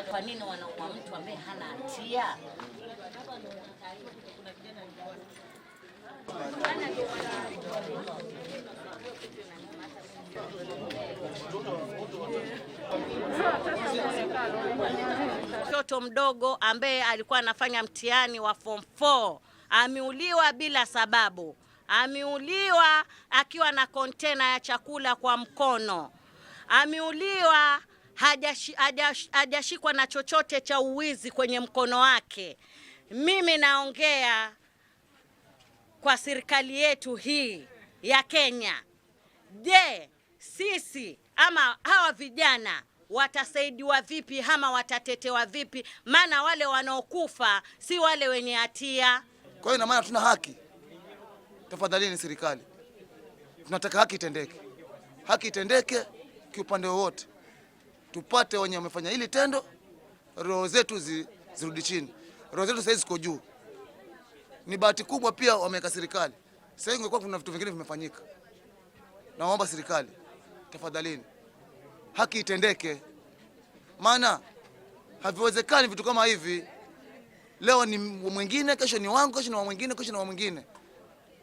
Kwa nini wanaua mtu ambaye hana hatia? Mtoto mdogo ambaye alikuwa anafanya mtihani wa form 4 ameuliwa bila sababu. Ameuliwa akiwa na kontena ya chakula kwa mkono. Ameuliwa hajashikwa na chochote cha uwizi kwenye mkono wake. Mimi naongea kwa serikali yetu hii ya Kenya. Je, sisi ama hawa vijana watasaidiwa vipi ama watatetewa vipi? Maana wale wanaokufa si wale wenye hatia. Kwa hiyo ina maana tuna haki. Tafadhalini serikali, tunataka haki itendeke. Haki itendeke kiupande wote. Tupate wenye wamefanya hili tendo, roho zetu zirudi chini. Roho zetu sasa ziko juu. Ni bahati kubwa pia wameweka serikali. Sasa ingekuwa kuna vitu vingine vimefanyika. Naomba serikali, tafadhalini, haki itendeke. Maana haviwezekani vitu kama hivi. Leo ni mwingine, kesho ni wangu, kesho ni wa mwingine, kesho ni wa mwingine.